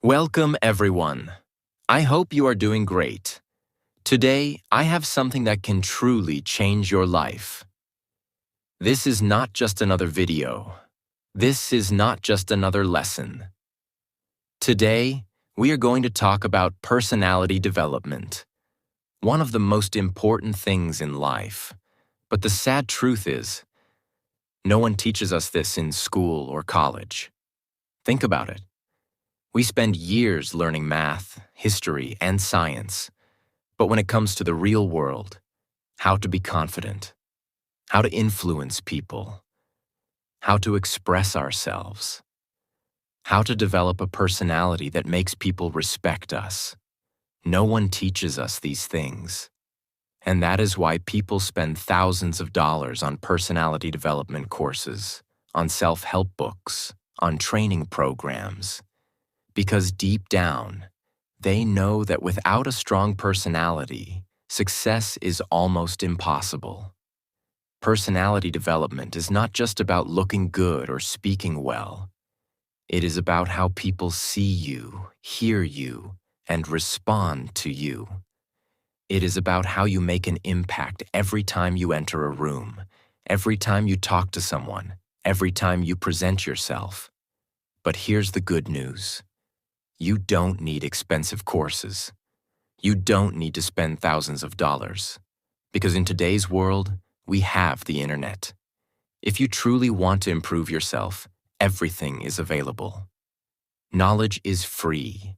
Welcome, everyone. I hope you are doing great. Today, I have something that can truly change your life. This is not just another video. This is not just another lesson. Today, we are going to talk about personality development, one of the most important things in life. But the sad truth is, no one teaches us this in school or college. Think about it. We spend years learning math, history, and science. But when it comes to the real world, how to be confident, how to influence people, how to express ourselves, how to develop a personality that makes people respect us, no one teaches us these things. And that is why people spend thousands of dollars on personality development courses, on self-help books, on training programs. Because deep down, they know that without a strong personality, success is almost impossible. Personality development is not just about looking good or speaking well. It is about how people see you, hear you, and respond to you. It is about how you make an impact every time you enter a room, every time you talk to someone, every time you present yourself. But here's the good news. You don't need expensive courses. You don't need to spend thousands of dollars. Because in today's world, we have the internet. If you truly want to improve yourself, everything is available. Knowledge is free.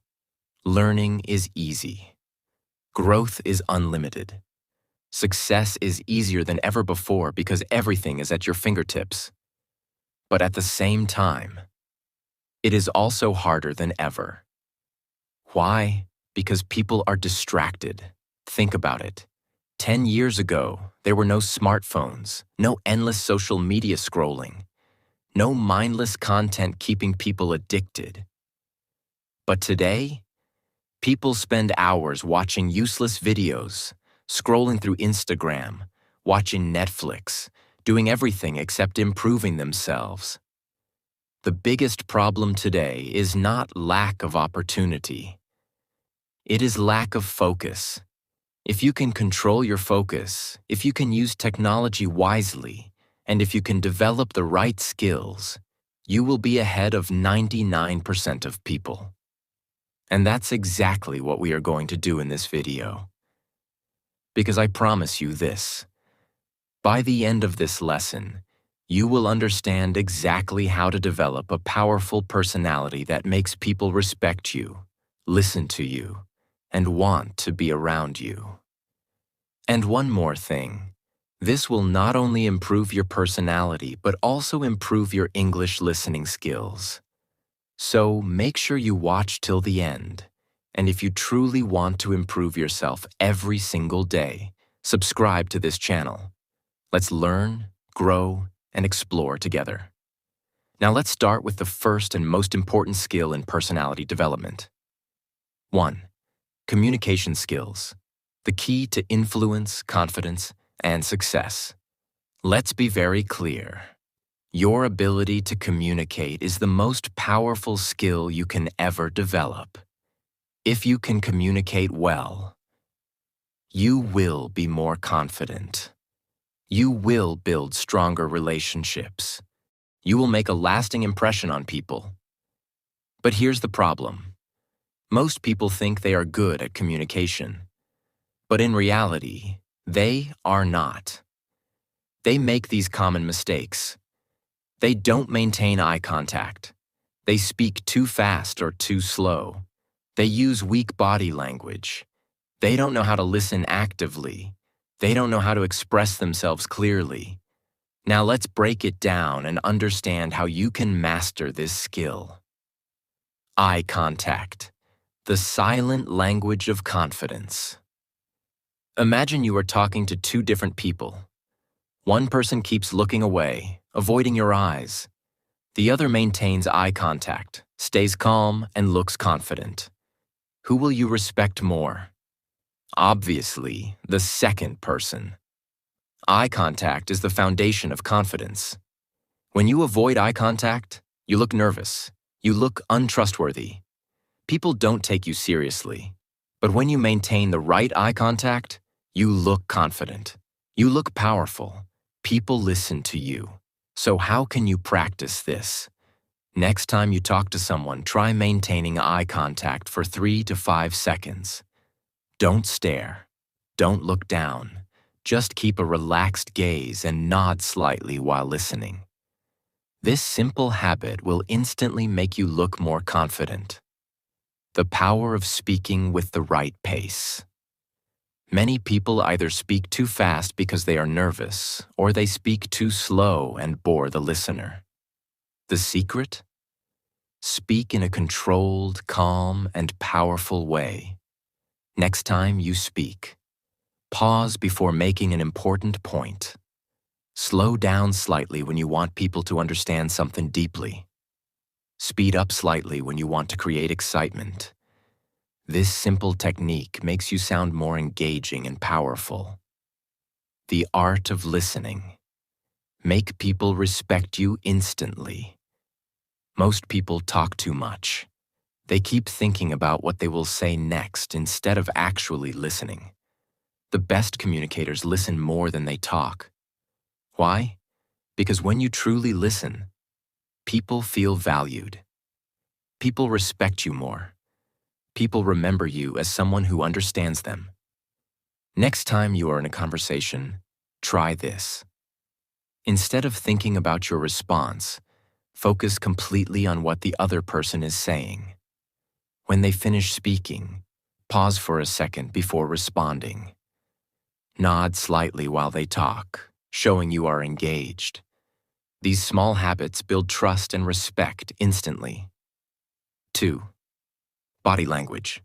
Learning is easy. Growth is unlimited. Success is easier than ever before because everything is at your fingertips. But at the same time, it is also harder than ever. Why? Because people are distracted. Think about it. 10 years ago, there were no smartphones, no endless social media scrolling, no mindless content keeping people addicted. But today, people spend hours watching useless videos, scrolling through Instagram, watching Netflix, doing everything except improving themselves. The biggest problem today is not lack of opportunity. It is lack of focus. If you can control your focus, if you can use technology wisely, and if you can develop the right skills, you will be ahead of 99% of people. And that's exactly what we are going to do in this video. Because I promise you this, by the end of this lesson, you will understand exactly how to develop a powerful personality that makes people respect you, listen to you, and want to be around you. And one more thing, this will not only improve your personality, but also improve your English listening skills. So make sure you watch till the end. And if you truly want to improve yourself every single day, subscribe to this channel. Let's learn, grow, and explore together. Now let's start with the first and most important skill in personality development. 1. Communication skills, the key to influence, confidence, and success. Let's be very clear. Your ability to communicate is the most powerful skill you can ever develop. If you can communicate well, you will be more confident. You will build stronger relationships. You will make a lasting impression on people. But here's the problem. Most people think they are good at communication. But in reality, they are not. They make these common mistakes. They don't maintain eye contact. They speak too fast or too slow. They use weak body language. They don't know how to listen actively. They don't know how to express themselves clearly. Now let's break it down and understand how you can master this skill. Eye contact. The silent language of confidence. Imagine you are talking to two different people. One person keeps looking away, avoiding your eyes. The other maintains eye contact, stays calm, and looks confident. Who will you respect more? Obviously, the second person. Eye contact is the foundation of confidence. When you avoid eye contact, you look nervous. You look untrustworthy. People don't take you seriously. But when you maintain the right eye contact, you look confident. You look powerful. People listen to you. So how can you practice this? Next time you talk to someone, try maintaining eye contact for 3 to 5 seconds. Don't stare. Don't look down. Just keep a relaxed gaze and nod slightly while listening. This simple habit will instantly make you look more confident. The power of speaking with the right pace. Many people either speak too fast because they are nervous, or they speak too slow and bore the listener. The secret? Speak in a controlled, calm, and powerful way. Next time you speak, pause before making an important point. Slow down slightly when you want people to understand something deeply. Speed up slightly when you want to create excitement. This simple technique makes you sound more engaging and powerful. The art of listening. Make people respect you instantly. Most people talk too much. They keep thinking about what they will say next instead of actually listening. The best communicators listen more than they talk. Why? Because when you truly listen, people feel valued. People respect you more. People remember you as someone who understands them. Next time you are in a conversation, try this. Instead of thinking about your response, focus completely on what the other person is saying. When they finish speaking, pause for a second before responding. Nod slightly while they talk, showing you are engaged. These small habits build trust and respect instantly. 2. Body language.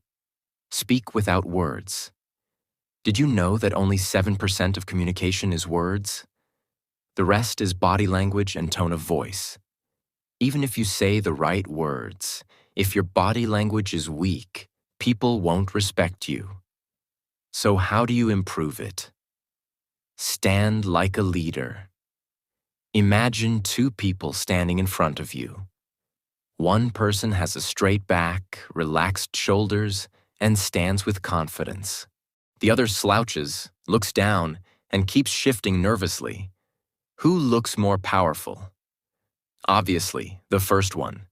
Speak without words. Did you know that only 7% of communication is words? The rest is body language and tone of voice. Even if you say the right words, if your body language is weak, people won't respect you. So how do you improve it? Stand like a leader. Imagine 2 people standing in front of you. One person has a straight back, relaxed shoulders, and stands with confidence. The other slouches, looks down, and keeps shifting nervously. Who looks more powerful? Obviously, the first one.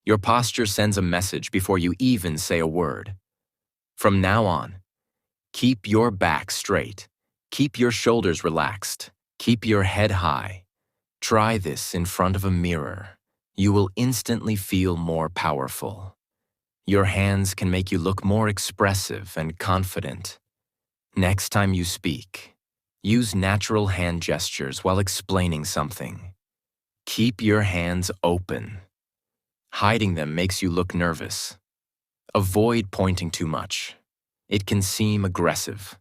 Your posture sends a message before you even say a word. From now on, keep your back straight. Keep your shoulders relaxed. Keep your head high. Try this in front of a mirror. You will instantly feel more powerful. Your hands can make you look more expressive and confident. Next time you speak, use natural hand gestures while explaining something. Keep your hands open. Hiding them makes you look nervous. Avoid pointing too much. It can seem aggressive.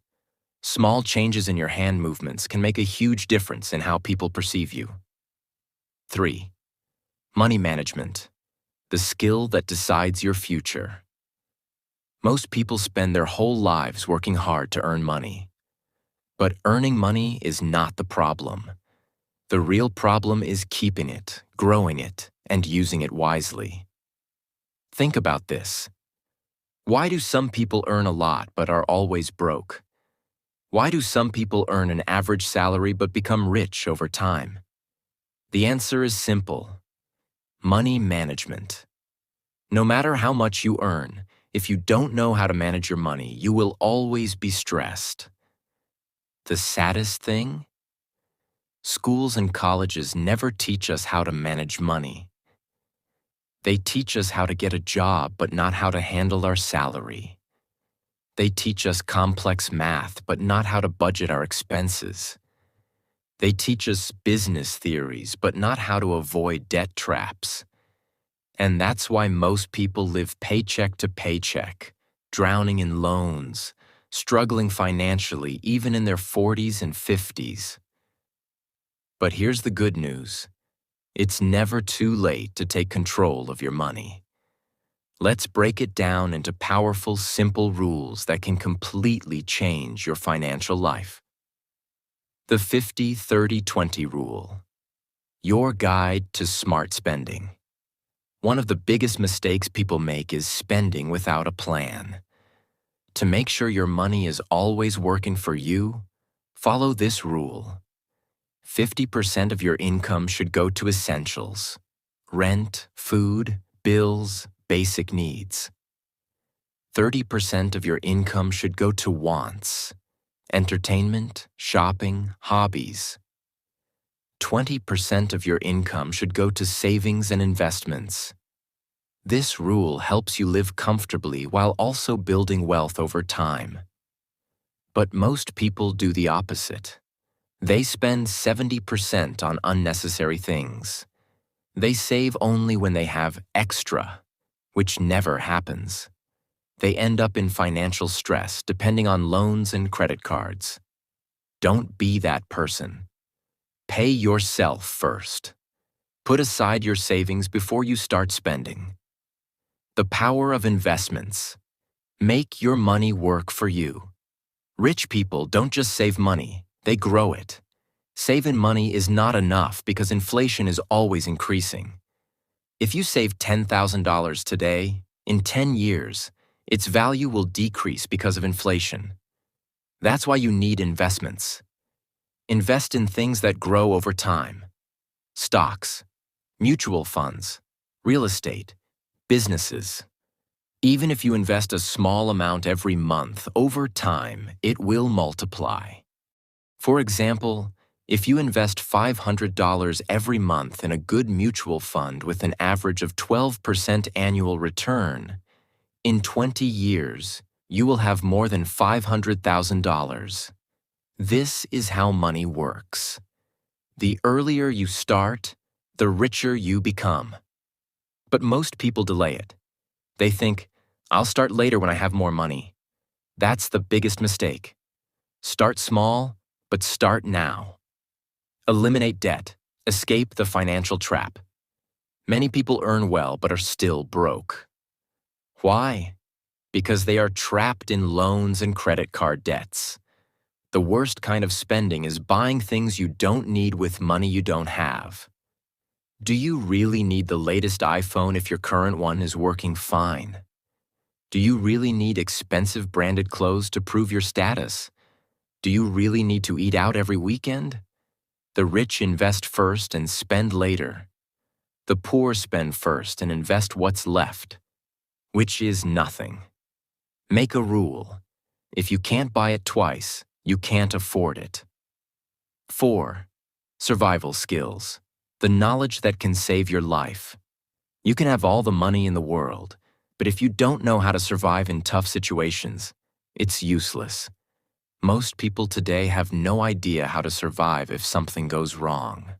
Small changes in your hand movements can make a huge difference in how people perceive you. 3. Money management. The skill that decides your future. Most people spend their whole lives working hard to earn money. But earning money is not the problem. The real problem is keeping it, growing it, and using it wisely. Think about this. Why do some people earn a lot but are always broke? Why do some people earn an average salary but become rich over time? The answer is simple. Money management. No matter how much you earn, if you don't know how to manage your money, you will always be stressed. The saddest thing? Schools and colleges never teach us how to manage money. They teach us how to get a job, but not how to handle our salary. They teach us complex math, but not how to budget our expenses. They teach us business theories, but not how to avoid debt traps. And that's why most people live paycheck to paycheck, drowning in loans, struggling financially even in their 40s and 50s. But here's the good news. It's never too late to take control of your money. Let's break it down into powerful, simple rules that can completely change your financial life. The 50-30-20 rule. Your guide to smart spending. One of the biggest mistakes people make is spending without a plan. To make sure your money is always working for you, follow this rule. 50% of your income should go to essentials: rent, food, bills, basic needs. 30% of your income should go to wants: entertainment, shopping, hobbies. 20% of your income should go to savings and investments. This rule helps you live comfortably while also building wealth over time. But most people do the opposite. They spend 70% on unnecessary things. They save only when they have extra, which never happens. They end up in financial stress depending on loans and credit cards. Don't be that person. Pay yourself first. Put aside your savings before you start spending. The power of investments. Make your money work for you. Rich people don't just save money, they grow it. Saving money is not enough because inflation is always increasing. If you save $10,000 today, in 10 years, its value will decrease because of inflation. That's why you need investments. Invest in things that grow over time. Stocks, mutual funds, real estate, businesses. Even if you invest a small amount every month, over time, it will multiply. For example, if you invest $500 every month in a good mutual fund with an average of 12% annual return, in 20 years, you will have more than $500,000. This is how money works. The earlier you start, the richer you become. But most people delay it. They think, I'll start later when I have more money. That's the biggest mistake. Start small, but start now. Eliminate debt. Escape the financial trap. Many people earn well but are still broke. Why? Because they are trapped in loans and credit card debts. The worst kind of spending is buying things you don't need with money you don't have. Do you really need the latest iPhone if your current one is working fine? Do you really need expensive branded clothes to prove your status? Do you really need to eat out every weekend? The rich invest first and spend later. The poor spend first and invest what's left, which is nothing. Make a rule. If you can't buy it twice, you can't afford it. 4. Survival skills. The knowledge that can save your life. You can have all the money in the world, but if you don't know how to survive in tough situations, it's useless. Most people today have no idea how to survive if something goes wrong.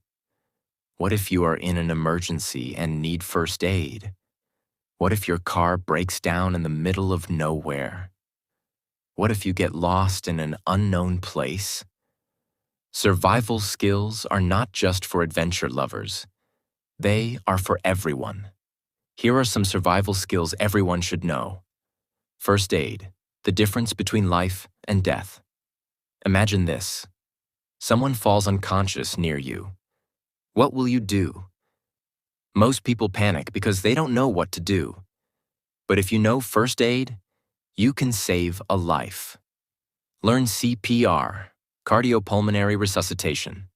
What if you are in an emergency and need first aid? What if your car breaks down in the middle of nowhere? What if you get lost in an unknown place? Survival skills are not just for adventure lovers. They are for everyone. Here are some survival skills everyone should know. First aid, the difference between life and death. Imagine this. Someone falls unconscious near you. What will you do? Most people panic because they don't know what to do. But if you know first aid, you can save a life. Learn CPR, cardiopulmonary resuscitation.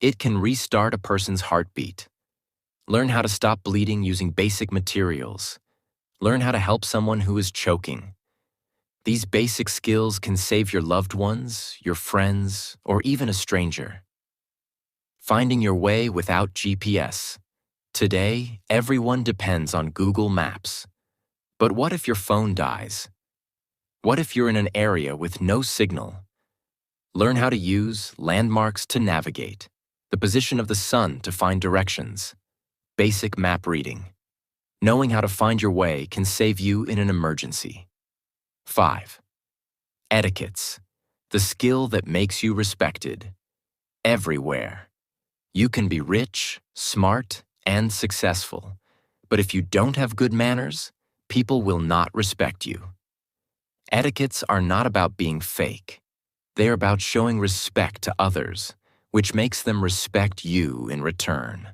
It can restart a person's heartbeat. Learn how to stop bleeding using basic materials. Learn how to help someone who is choking. These basic skills can save your loved ones, your friends, or even a stranger. Finding your way without GPS. Today, everyone depends on Google Maps. But what if your phone dies? What if you're in an area with no signal? Learn how to use landmarks to navigate, the position of the sun to find directions, basic map reading. Knowing how to find your way can save you in an emergency. 5. Etiquettes, the skill that makes you respected. Everywhere. You can be rich, smart, and successful, but if you don't have good manners, people will not respect you. Etiquettes are not about being fake. They are about showing respect to others, which makes them respect you in return.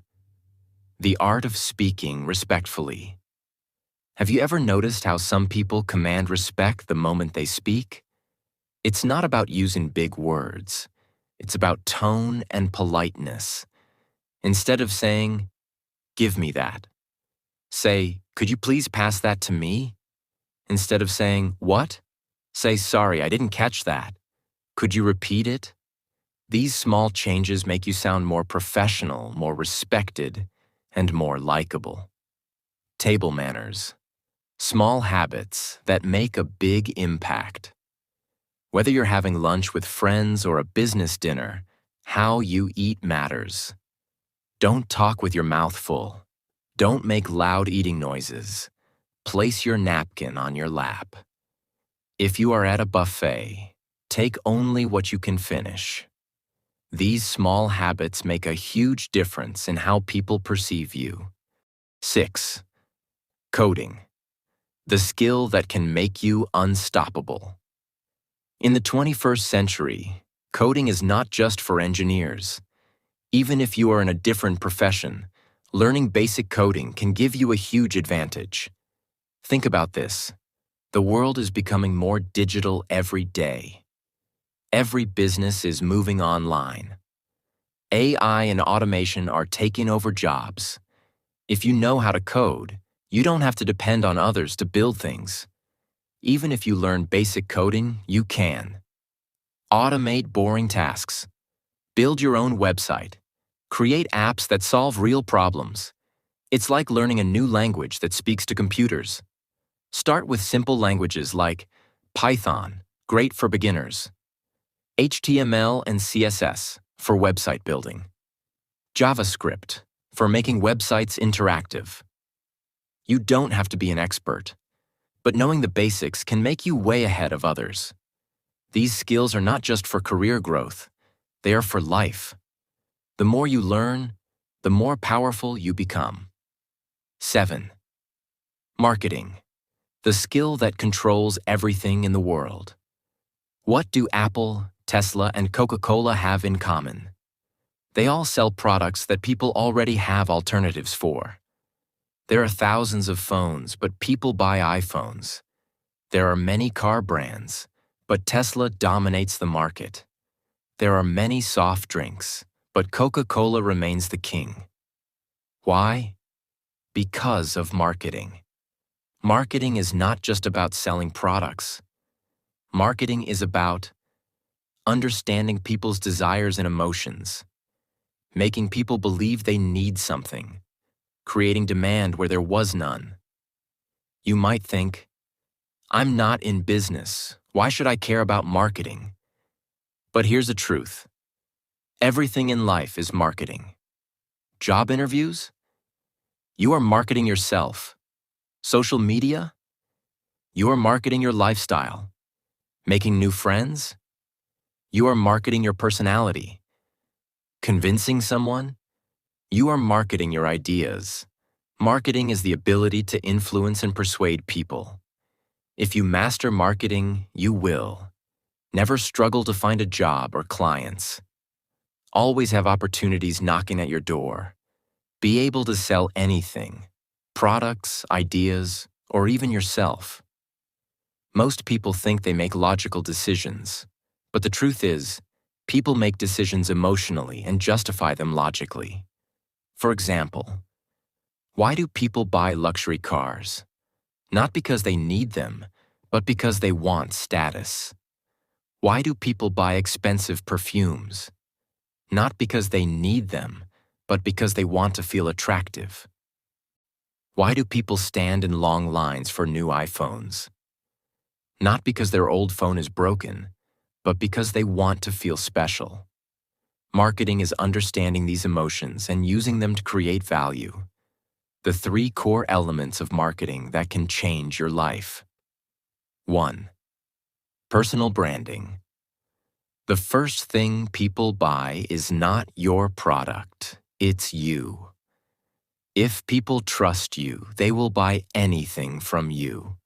The art of speaking respectfully. Have you ever noticed how some people command respect the moment they speak? It's not about using big words. It's about tone and politeness. Instead of saying, "Give me that," say, "Could you please pass that to me?" Instead of saying, "What?" say, "Sorry, I didn't catch that. Could you repeat it?" These small changes make you sound more professional, more respected, and more likable. Table manners. Small habits that make a big impact. Whether you're having lunch with friends or a business dinner, how you eat matters. Don't talk with your mouth full. Don't make loud eating noises. Place your napkin on your lap. If you are at a buffet, take only what you can finish. These small habits make a huge difference in how people perceive you. 6. Coding. The skill that can make you unstoppable. In the 21st century, coding is not just for engineers. Even if you are in a different profession, learning basic coding can give you a huge advantage. Think about this. The world is becoming more digital every day. Every business is moving online. AI and automation are taking over jobs. If you know how to code, you don't have to depend on others to build things. Even if you learn basic coding, you can. Automate boring tasks. Build your own website. Create apps that solve real problems. It's like learning a new language that speaks to computers. Start with simple languages like Python, great for beginners. HTML and CSS, for website building. JavaScript, for making websites interactive. You don't have to be an expert, but knowing the basics can make you way ahead of others. These skills are not just for career growth, they are for life. The more you learn, the more powerful you become. 7. Marketing. The skill that controls everything in the world. What do Apple, Tesla, and Coca-Cola have in common? They all sell products that people already have alternatives for. There are thousands of phones, but people buy iPhones. There are many car brands, but Tesla dominates the market. There are many soft drinks, but Coca-Cola remains the king. Why? Because of marketing. Marketing is not just about selling products. Marketing is about understanding people's desires and emotions, making people believe they need something, creating demand where there was none. You might think, "I'm not in business. Why should I care about marketing?" But here's the truth. Everything in life is marketing. Job interviews? You are marketing yourself. Social media? You are marketing your lifestyle. Making new friends? You are marketing your personality. Convincing someone? You are marketing your ideas. Marketing is the ability to influence and persuade people. If you master marketing, you will. Never struggle to find a job or clients. Always have opportunities knocking at your door. Be able to sell anything. Products, ideas, or even yourself. Most people think they make logical decisions, but the truth is, people make decisions emotionally and justify them logically. For example, why do people buy luxury cars? Not because they need them, but because they want status. Why do people buy expensive perfumes? Not because they need them, but because they want to feel attractive. Why do people stand in long lines for new iPhones? Not because their old phone is broken, but because they want to feel special. Marketing is understanding these emotions and using them to create value. The 3 core elements of marketing that can change your life. 1. Personal branding. The first thing people buy is not your product, it's you. If people trust you, they will buy anything from you.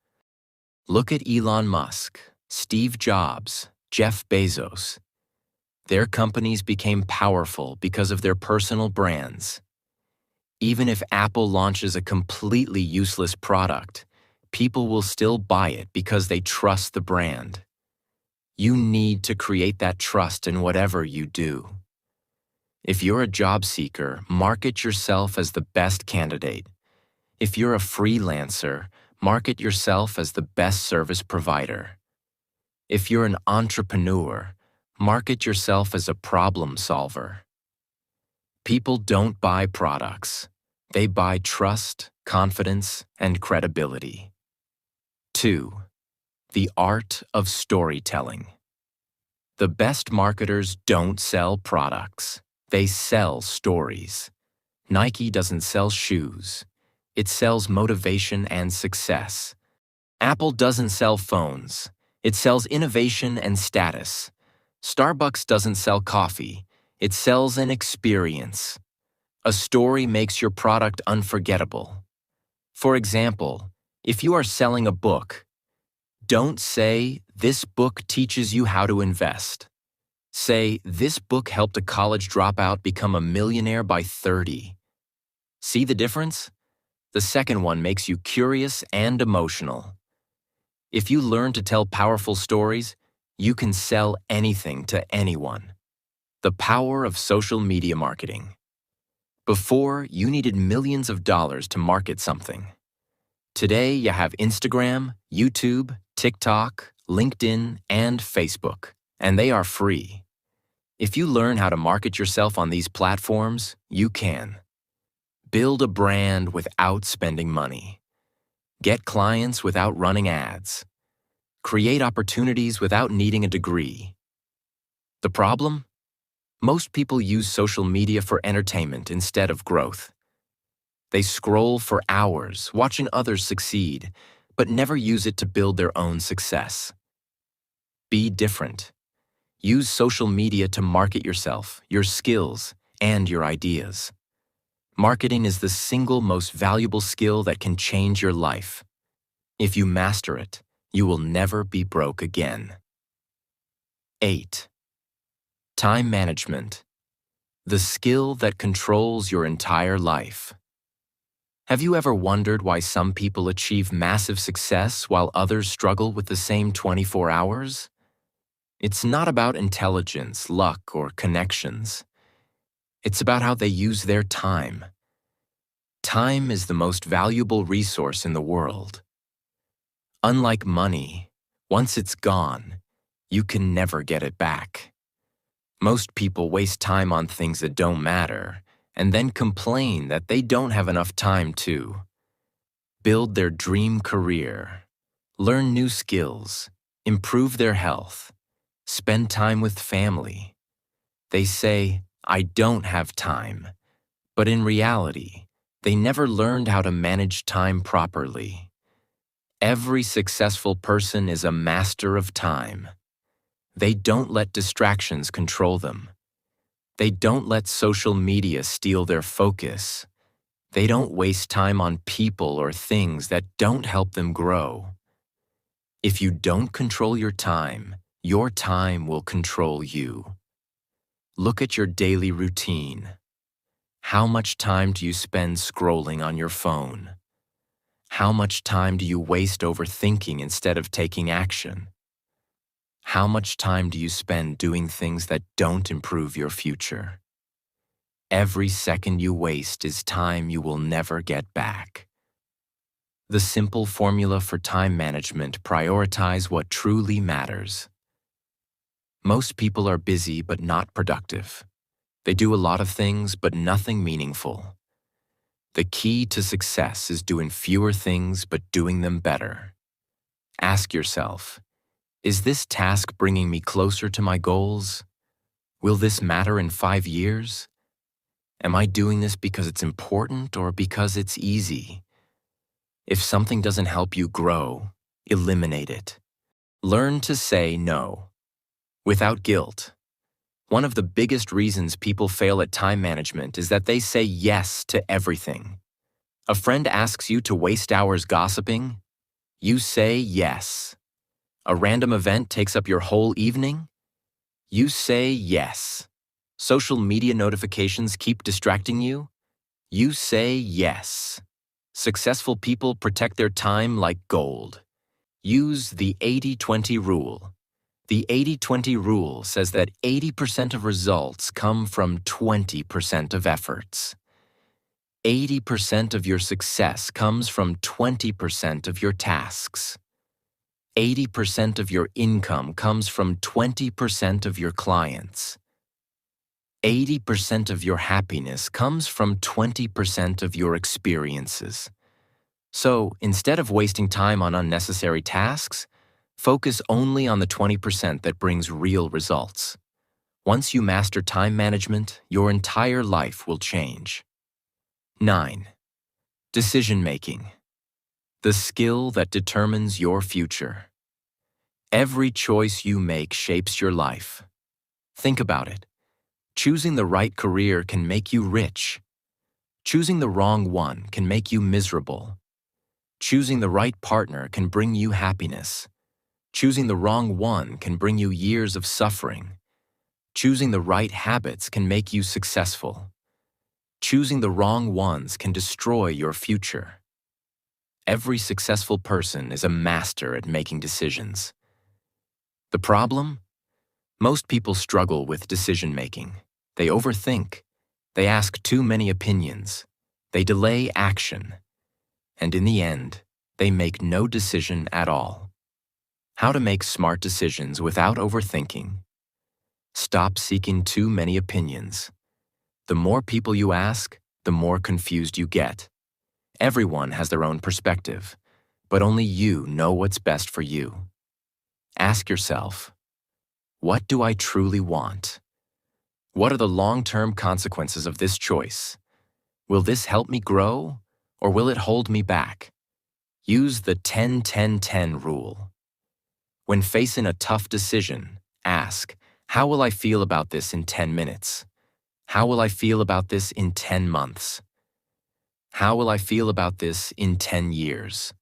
Look at Elon Musk, Steve Jobs, Jeff Bezos. Their companies became powerful because of their personal brands. Even if Apple launches a completely useless product, people will still buy it because they trust the brand. You need to create that trust in whatever you do. If you're a job seeker, market yourself as the best candidate. If you're a freelancer, market yourself as the best service provider. If you're an entrepreneur, market yourself as a problem solver. People don't buy products. They buy trust, confidence, and credibility. 2. The art of storytelling. The best marketers don't sell products. They sell stories. Nike doesn't sell shoes. It sells motivation and success. Apple doesn't sell phones. It sells innovation and status. Starbucks doesn't sell coffee. It sells an experience. A story makes your product unforgettable. For example, if you are selling a book, don't say, "This book teaches you how to invest." Say, "This book helped a college dropout become a millionaire by 30. See the difference? The second one makes you curious and emotional. If you learn to tell powerful stories, you can sell anything to anyone. The power of social media marketing. Before, you needed millions of dollars to market something. Today, you have Instagram, YouTube, TikTok, LinkedIn, and Facebook, and they are free. If you learn how to market yourself on these platforms, you can. Build a brand without spending money. Get clients without running ads. Create opportunities without needing a degree. The problem? Most people use social media for entertainment instead of growth. They scroll for hours, watching others succeed, but never use it to build their own success. Be different. Use social media to market yourself, your skills, and your ideas. Marketing is the single most valuable skill that can change your life. If you master it, you will never be broke again. 8. Time management. The skill that controls your entire life. Have you ever wondered why some people achieve massive success while others struggle with the same 24 hours? It's not about intelligence, luck, or connections. It's about how they use their time. Time is the most valuable resource in the world. Unlike money, once it's gone, you can never get it back. Most people waste time on things that don't matter and then complain that they don't have enough time to build their dream career, learn new skills, improve their health, spend time with family. They say, "I don't have time," but in reality, they never learned how to manage time properly. Every successful person is a master of time. They don't let distractions control them. They don't let social media steal their focus. They don't waste time on people or things that don't help them grow. If you don't control your time will control you. Look at your daily routine. How much time do you spend scrolling on your phone? How much time do you waste overthinking instead of taking action? How much time do you spend doing things that don't improve your future? Every second you waste is time you will never get back. The simple formula for time management: prioritize what truly matters. Most people are busy but not productive. They do a lot of things but nothing meaningful. The key to success is doing fewer things but doing them better. Ask yourself, is this task bringing me closer to my goals? Will this matter in 5 years? Am I doing this because it's important or because it's easy? If something doesn't help you grow, eliminate it. Learn to say no, without guilt. One of the biggest reasons people fail at time management is that they say yes to everything. A friend asks you to waste hours gossiping, you say yes. A random event takes up your whole evening, you say yes. Social media notifications keep distracting you, You say yes. Successful people protect their time like gold. Use the 80-20 rule. The 80-20 rule says that 80% of results come from 20% of efforts. 80% of your success comes from 20% of your tasks. 80% of your income comes from 20% of your clients. 80% of your happiness comes from 20% of your experiences. So, instead of wasting time on unnecessary tasks, focus only on the 20% that brings real results. Once you master time management, your entire life will change. 9. Decision making. The skill that determines your future. Every choice you make shapes your life. Think about it. Choosing the right career can make you rich. Choosing the wrong one can make you miserable. Choosing the right partner can bring you happiness. Choosing the wrong one can bring you years of suffering. Choosing the right habits can make you successful. Choosing the wrong ones can destroy your future. Every successful person is a master at making decisions. The problem? Most people struggle with decision-making. They overthink. They ask too many opinions. They delay action. And in the end, they make no decision at all. How to make smart decisions without overthinking. Stop seeking too many opinions. The more people you ask, the more confused you get. Everyone has their own perspective, but only you know what's best for you. Ask yourself, what do I truly want? What are the long-term consequences of this choice? Will this help me grow, or will it hold me back? Use the 10-10-10 rule. When facing a tough decision, ask, how will I feel about this in 10 minutes? How will I feel about this in 10 months? How will I feel about this in 10 years?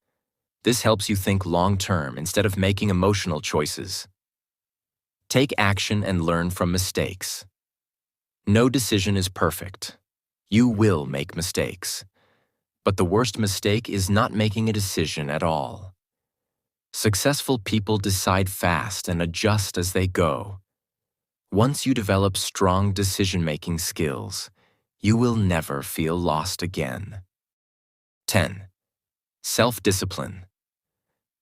This helps you think long-term instead of making emotional choices. Take action and learn from mistakes. No decision is perfect. You will make mistakes. But the worst mistake is not making a decision at all. Successful people decide fast and adjust as they go. Once you develop strong decision-making skills, you will never feel lost again. 10. Self-discipline.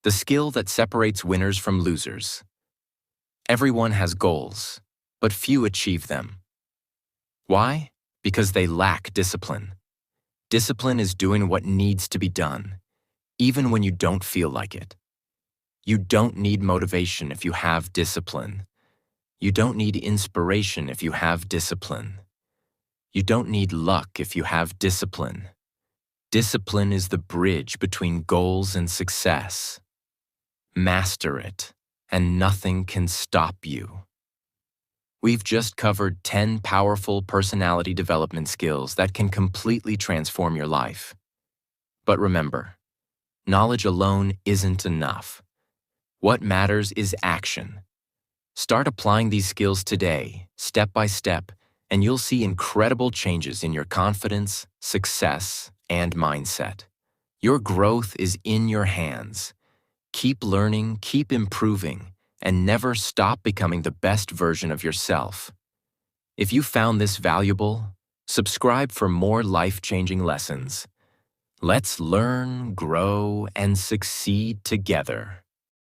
The skill that separates winners from losers. Everyone has goals, but few achieve them. Why? Because they lack discipline. Discipline is doing what needs to be done, even when you don't feel like it. You don't need motivation if you have discipline. You don't need inspiration if you have discipline. You don't need luck if you have discipline. Discipline is the bridge between goals and success. Master it, and nothing can stop you. We've just covered 10 powerful personality development skills that can completely transform your life. But remember, knowledge alone isn't enough. What matters is action. Start applying these skills today, step by step, and you'll see incredible changes in your confidence, success, and mindset. Your growth is in your hands. Keep learning, keep improving, and never stop becoming the best version of yourself. If you found this valuable, subscribe for more life-changing lessons. Let's learn, grow, and succeed together.